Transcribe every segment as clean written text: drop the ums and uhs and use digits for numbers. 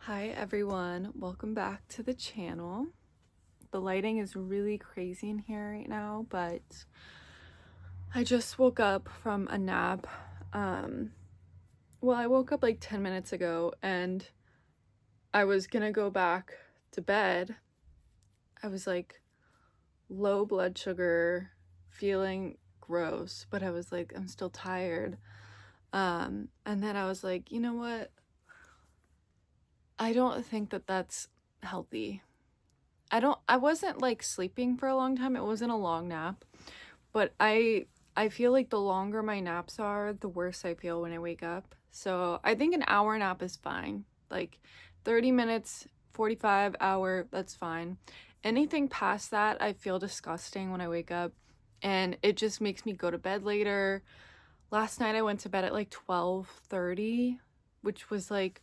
Hi everyone, welcome back to the channel. The lighting is really crazy in here right now, but I just woke up from a nap. I woke up like 10 minutes ago and I was gonna go back to bed. I was like low blood sugar, feeling gross, but I was like, I'm still tired. And then I was like, you know what? I don't think that that's healthy. I wasn't like sleeping for a long time. It wasn't a long nap, but I feel like the longer my naps are, the worse I feel when I wake up. So I think an hour nap is fine. Like 30 minutes, 45 hour, that's fine. Anything past that, I feel disgusting when I wake up and it just makes me go to bed later. Last night I went to bed at like 12:30, which was like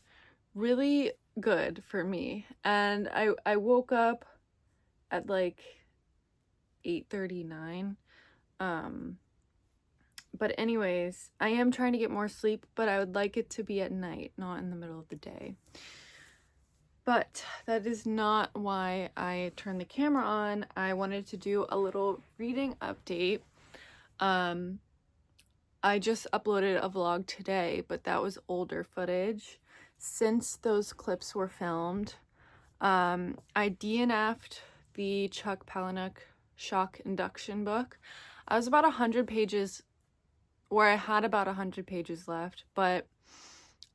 really good for me. And I woke up at like 8:39. But anyways, I am trying to get more sleep, but I would like it to be at night, not in the middle of the day. But that is not why I turned the camera on. I wanted to do a little reading update. I just uploaded a vlog today, but that was older footage since those clips were filmed. I DNF'd the Chuck Palahniuk shock induction book. I was about 100 pages, where I had about 100 pages left, but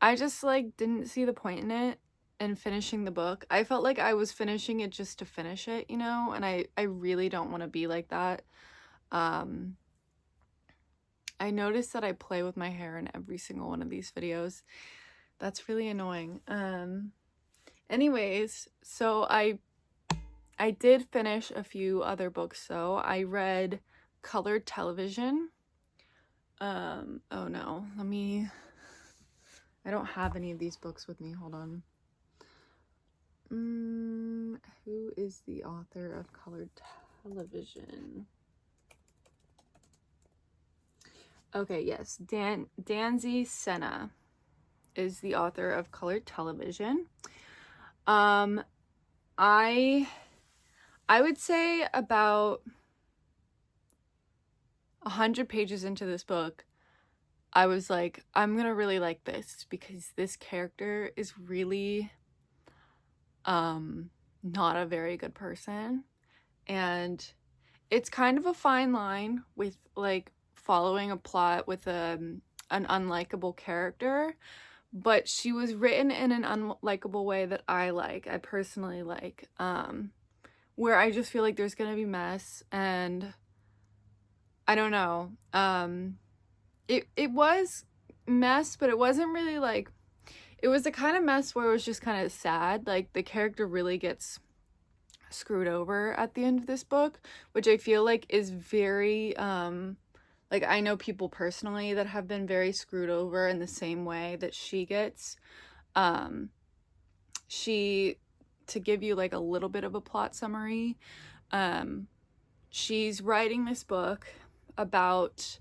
I just like didn't see the point in it and finishing the book. I felt like I was finishing it just to finish it, you know, and I really don't want to be like that. I noticed that I play with my hair in every single one of these videos. That's really annoying. Anyways, so I did finish a few other books though. I read Colored Television. Oh no, I don't have any of these books with me. Hold on. Who is the author of Colored Television? Okay, yes, Danzy Senna is the author of Colored Television. I would say about 100 pages into this book, I was like, I'm gonna really like this because this character is really not a very good person, and it's kind of a fine line with like following a plot with an unlikable character, but she was written in an unlikable way that I personally like, where I just feel like there's gonna be mess, and I don't know. It was mess, but it wasn't really like, it was the kind of mess where it was just kind of sad. Like the character really gets screwed over at the end of this book, which I feel like is very like, I know people personally that have been very screwed over in the same way that she gets. She, to give you like a little bit of a plot summary, she's writing this book about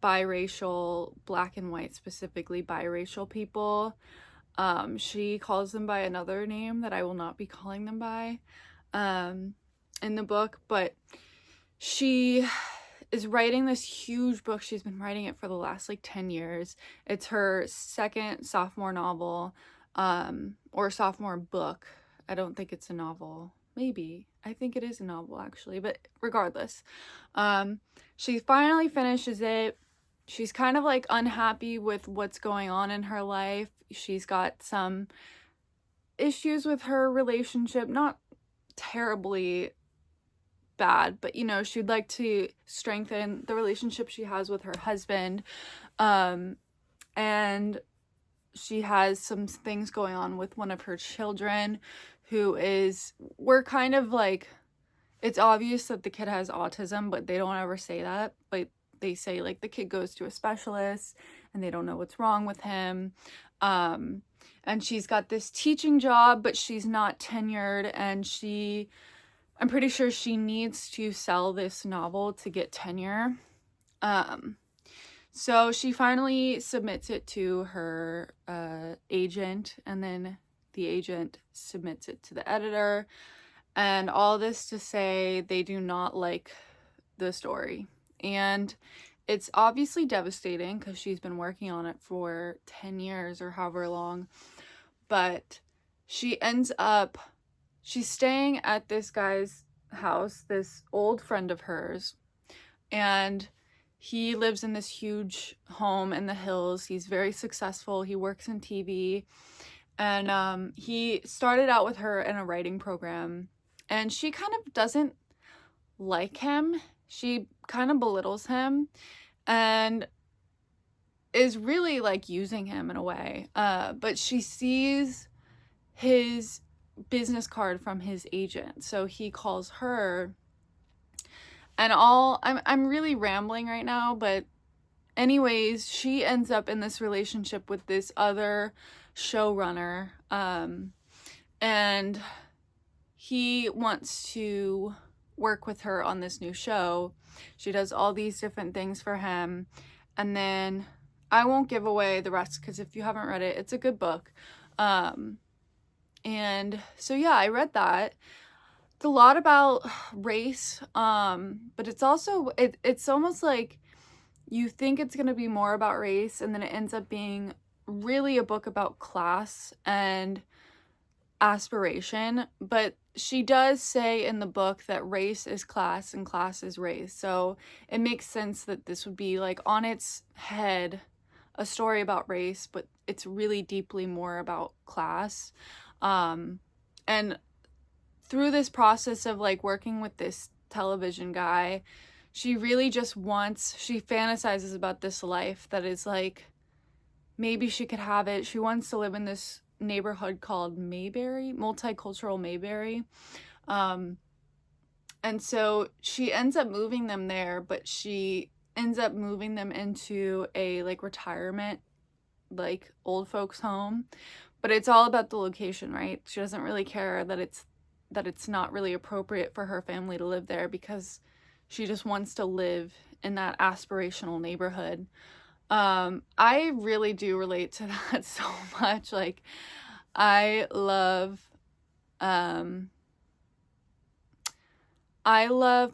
biracial, black and white, specifically biracial people. She calls them by another name that I will not be calling them by in the book, but she is writing this huge book. She's been writing it for the last like 10 years. It's her second sophomore novel, or sophomore book. I don't think it's a novel. Maybe. I think it is a novel actually, but regardless. She finally finishes it. She's kind of like unhappy with what's going on in her life. She's got some issues with her relationship, not terribly bad, but you know, she'd like to strengthen the relationship she has with her husband. And she has some things going on with one of her children who is, we're kind of like, it's obvious that the kid has autism, but they don't ever say that. But they say like the kid goes to a specialist and they don't know what's wrong with him. And she's got this teaching job, but she's not tenured, and I'm pretty sure she needs to sell this novel to get tenure. So she finally submits it to her agent, and then the agent submits it to the editor. And all this to say they do not like the story. And it's obviously devastating because she's been working on it for 10 years or however long. But she's staying at this guy's house, this old friend of hers, and he lives in this huge home in the hills. He's very successful. He works in TV, and he started out with her in a writing program, and she kind of doesn't like him. She kind of belittles him and is really like using him in a way. But she sees his business card from his agent, so he calls her. And I'm really rambling right now, but anyways, she ends up in this relationship with this other showrunner, and he wants to work with her on this new show. She does all these different things for him, and then I won't give away the rest because if you haven't read it, it's a good book. And so yeah, I read that. It's a lot about race, but it's also it's almost like you think it's going to be more about race, and then it ends up being really a book about class and aspiration. But she does say in the book that race is class and class is race, so it makes sense that this would be like on its head a story about race, but it's really deeply more about class. And through this process of like working with this television guy, she really just she fantasizes about this life that is like, maybe she could have it. She wants to live in this neighborhood called Mayberry, multicultural Mayberry. And so she ends up moving them there, but she ends up moving them into a like retirement, like old folks home. But it's all about the location, right? She doesn't really care that it's not really appropriate for her family to live there because she just wants to live in that aspirational neighborhood. I really do relate to that so much. Like, I love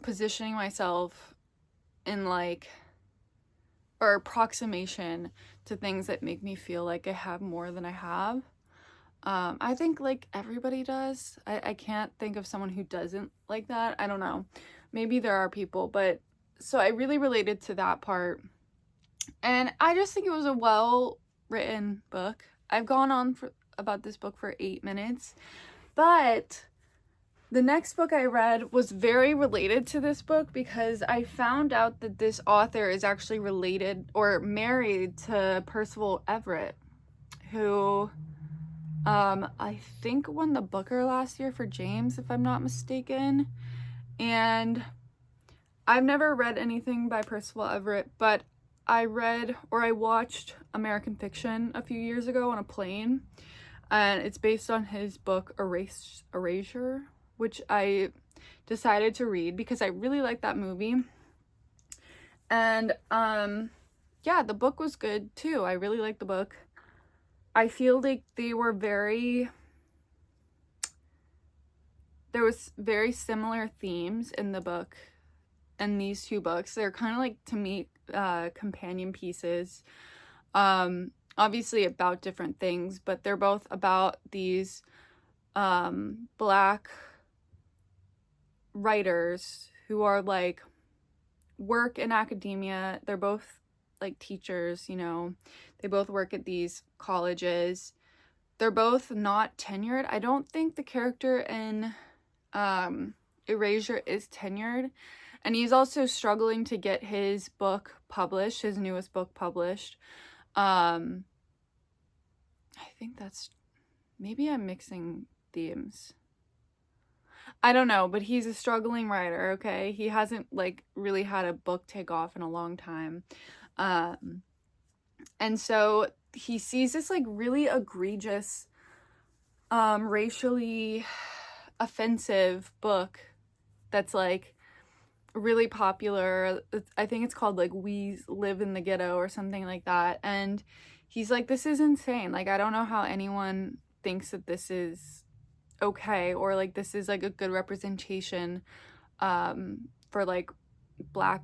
positioning myself in like, or approximation to things that make me feel like I have more than I have. I think like everybody does. I can't think of someone who doesn't like that. I don't know. Maybe there are people, but so I really related to that part. And I just think it was a well-written book. I've gone on about this book for 8 minutes, but the next book I read was very related to this book because I found out that this author is actually related or married to Percival Everett, who I think won the Booker last year for James, if I'm not mistaken. And I've never read anything by Percival Everett, but I watched American Fiction a few years ago on a plane, and it's based on his book Erasure, which I decided to read because I really liked that movie. And yeah, the book was good too. I really liked the book. I feel like there was very similar themes in the book and these two books. They're kind of like, to me, companion pieces. Obviously about different things, but they're both about these Black writers who are like work in academia. They're both like teachers, you know. They both work at these colleges. They're both not tenured. I don't think the character in Erasure is tenured. And he's also struggling to get his book published, his newest book published. I think maybe I'm mixing themes. I don't know, but he's a struggling writer, okay? He hasn't like really had a book take off in a long time. And so he sees this like really egregious, racially offensive book that's like really popular. I think it's called like We Live in the Ghetto or something like that. And he's like, this is insane. Like, I don't know how anyone thinks that this is okay, or like this is like a good representation for like Black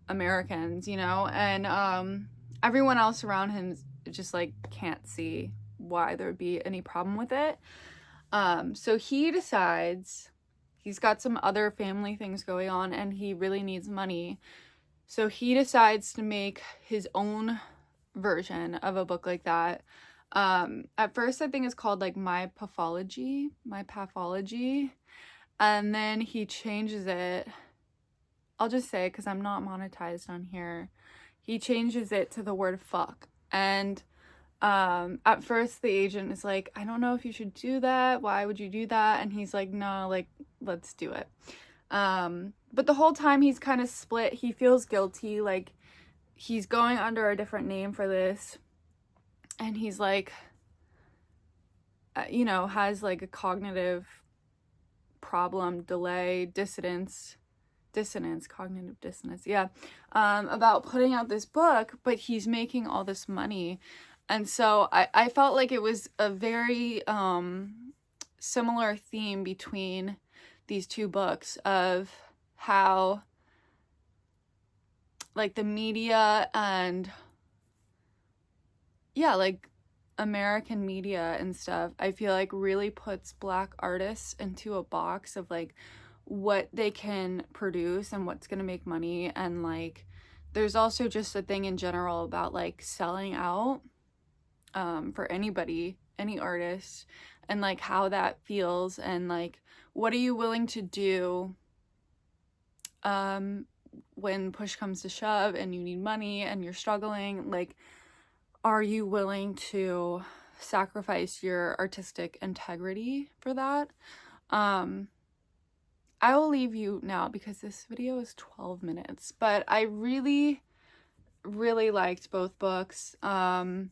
Americans, you know? And everyone else around him just like can't see why there would be any problem with it. So he decides, he's got some other family things going on and he really needs money. So he decides to make his own version of a book like that. At first I think it's called like My Pathology. And then he changes it. I'll just say, because I'm not monetized on here, he changes it to the word fuck. And at first the agent is like, I don't know if you should do that. Why would you do that? And he's like, no, like, let's do it. But the whole time he's kind of split. He feels guilty. Like, he's going under a different name for this. And he's like, you know, has like a cognitive problem, cognitive dissonance, yeah, about putting out this book, but he's making all this money. And so I felt like it was a very similar theme between these two books of how like the media and yeah, like American media and stuff, I feel like really puts Black artists into a box of like what they can produce and what's gonna make money. And like there's also just a thing in general about like selling out for anybody, any artist, and like how that feels, and like what are you willing to do when push comes to shove and you need money and you're struggling. Like, are you willing to sacrifice your artistic integrity for that? I will leave you now because this video is 12 minutes, but I really, really liked both books. And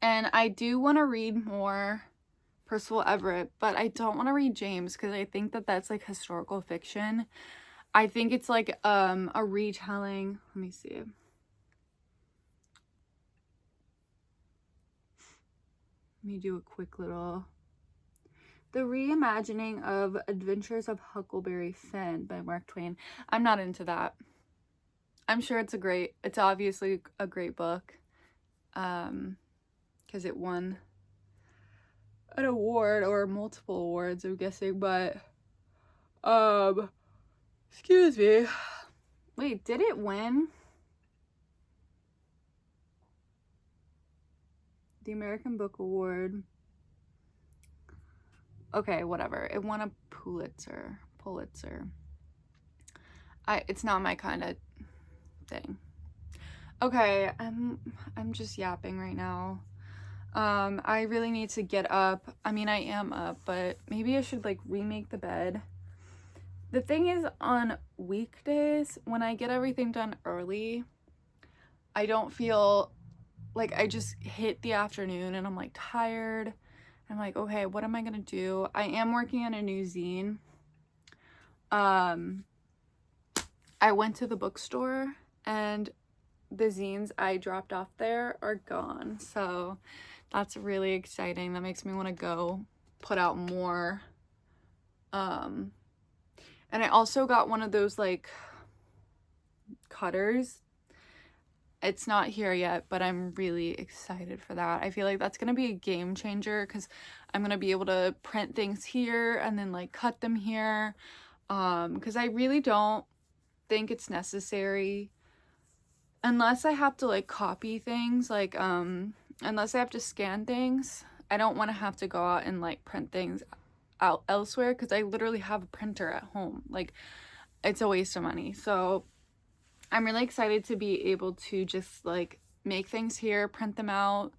I do want to read more Percival Everett, but I don't want to read James because I think that that's like historical fiction. I think it's like a retelling. Let me see. Let me do a quick little... The reimagining of Adventures of Huckleberry Finn by Mark Twain. I'm not into that. I'm sure it's obviously a great book. Because it won an award or multiple awards, I'm guessing, but excuse me. Wait, did it win the American Book Award? Okay, whatever. It won a Pulitzer. It's not my kind of thing. Okay, I'm just yapping right now. I really need to get up. I mean, I am up, but maybe I should like remake the bed. The thing is, on weekdays, when I get everything done early, I don't feel like, I just hit the afternoon and I'm like tired. I'm like, okay, what am I gonna do? I am working on a new zine. I went to the bookstore and the zines I dropped off there are gone. So that's really exciting. That makes me want to go put out more. And I also got one of those like cutters. It's not here yet, but I'm really excited for that. I feel like that's gonna be a game changer because I'm gonna be able to print things here and then like cut them here. Because I really don't think it's necessary unless I have to like copy things, like unless I have to scan things. I don't want to have to go out and like print things out elsewhere because I literally have a printer at home. Like, it's a waste of money. So I'm really excited to be able to just like make things here, print them out,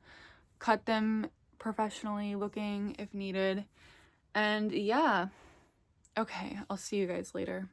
cut them professionally looking if needed. And yeah, okay, I'll see you guys later.